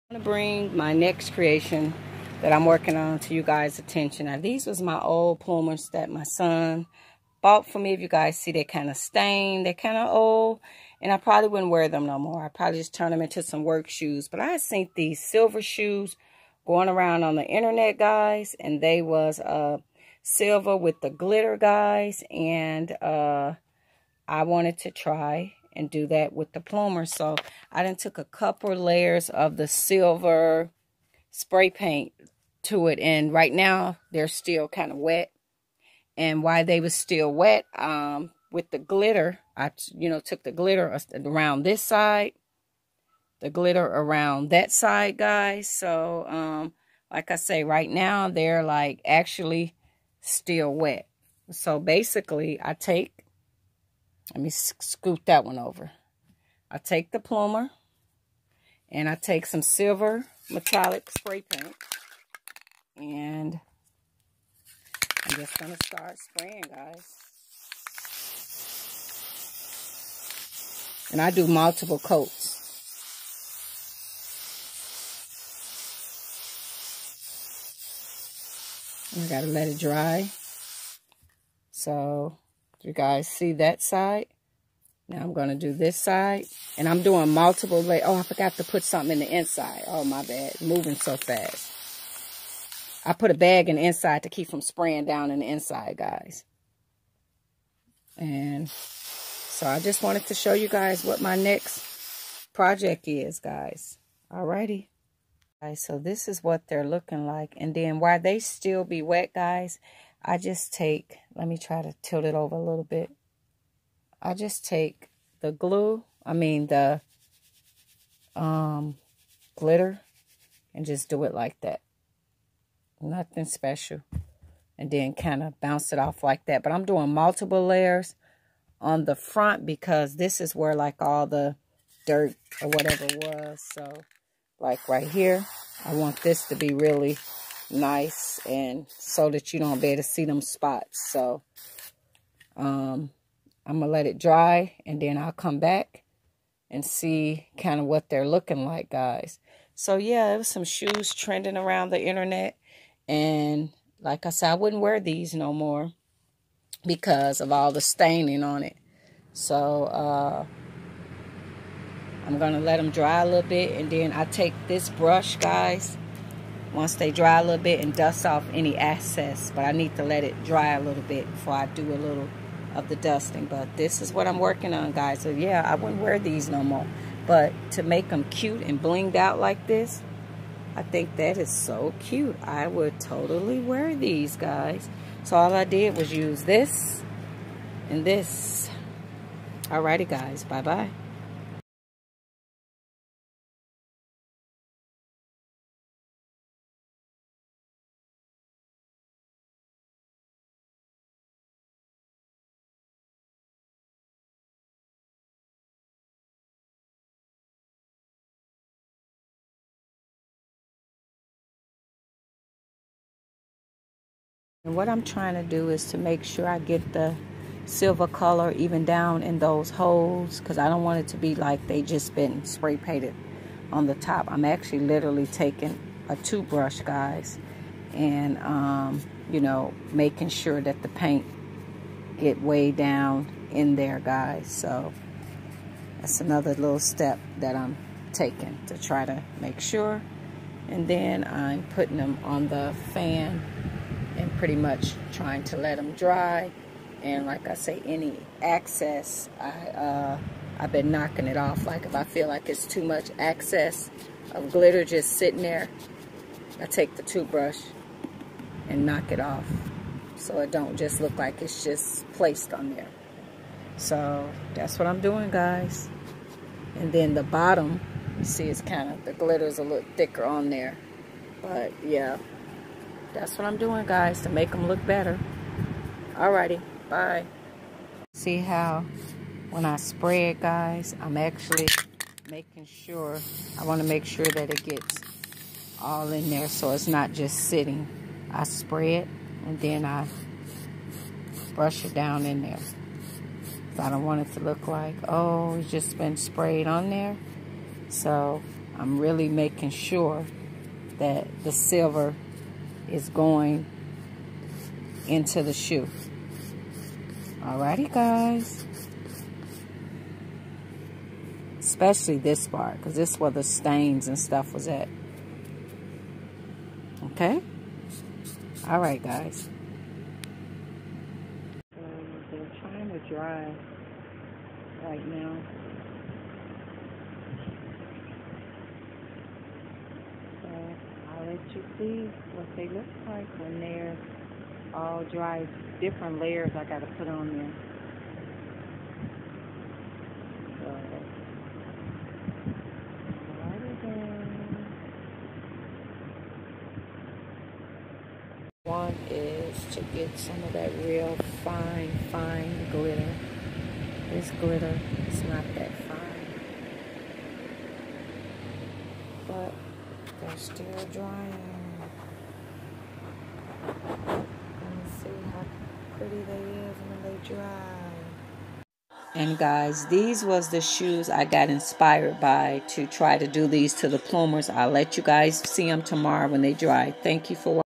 I'm going to bring my next creation that I'm working on to you guys' attention. Now, these was my old plumers that my son bought for me. If you guys see, they're kind of stained. They're kind of old, and I probably wouldn't wear them no more. I probably just turn them into some work shoes. But I had seen these silver shoes going around on the internet, guys, and they was silver with the glitter, guys, and I wanted to try and do that with the plumer. So I done took a couple layers of the silver spray paint to it, and right now they're still kind of wet. And while they was still wet, with the glitter, I took the glitter around this side, the glitter around that side, guys. So like I say, right now they're like actually still wet. So basically I take, let me scoot that one over. I take the plumer and I take some silver metallic spray paint, and I'm just going to start spraying, guys. And I do multiple coats. I got to let it dry. So you guys see that side? Now I'm going to do this side. And I'm doing multiple layers. Oh, I forgot to put something in the inside. Oh, my bad. Moving so fast. I put a bag in the inside to keep from spraying down in the inside, guys. And so I just wanted to show you guys what my next project is, guys. Alrighty. Guys, so this is what they're looking like. And then while they still be wet, guys, I just take, let me try to tilt it over a little bit. I just take the glue, the glitter, and just do it like that. Nothing special. And then kind of bounce it off like that. But I'm doing multiple layers on the front because this is where like all the dirt or whatever was. So like right here, I want this to be really nice and so that you don't be able to see them spots. So I'm gonna let it dry, and then I'll come back and see kind of what they're looking like, guys. So yeah, there was some shoes trending around the internet, and like I said, I wouldn't wear these no more because of all the staining on it. So I'm gonna let them dry a little bit, and then I take this brush, guys, once they dry a little bit, and dust off any excess. But I need to let it dry a little bit before I do a little of the dusting. But this is what I'm working on, guys. So yeah, I wouldn't wear these no more, but to make them cute and blinged out like this, I think that is so cute. I would totally wear these, guys. So all I did was use this and this. Alrighty, guys, bye bye. And what I'm trying to do is to make sure I get the silver color even down in those holes, because I don't want it to be like they just been spray painted on the top. I'm actually literally taking a toothbrush, guys, and making sure that the paint get way down in there, guys. So that's another little step that I'm taking to try to make sure. And then I'm putting them on the fan and pretty much trying to let them dry. And like I say, any excess, I've been knocking it off. Like if I feel like it's too much excess of glitter just sitting there, I take the toothbrush and knock it off, so it don't just look like it's just placed on there. So that's what I'm doing, guys. And then the bottom, you see, it's kind of, the glitter's a little thicker on there. But yeah, that's what I'm doing, guys, to make them look better. Alrighty, bye. See how when I spray it, guys, I'm actually making sure, I want to make sure that it gets all in there so it's not just sitting. I spray it and then I brush it down in there. I don't want it to look like, oh, it's just been sprayed on there. So I'm really making sure that the silver is going into the shoe. Alrighty, guys. Especially this part, because this is where the stains and stuff was at. Okay? Alright, guys. They're trying to dry right now. So I'll let you see what they look like when they're all dry. Different layers I got to put on there. So, alrighty then. One is to get some of that real fine glitter. This glitter is not that fine, but they're still drying. See how pretty they is when they dry. And guys, these was the shoes I got inspired by to try to do these to the plumers. I'll let you guys see them tomorrow when they dry. Thank you for watching.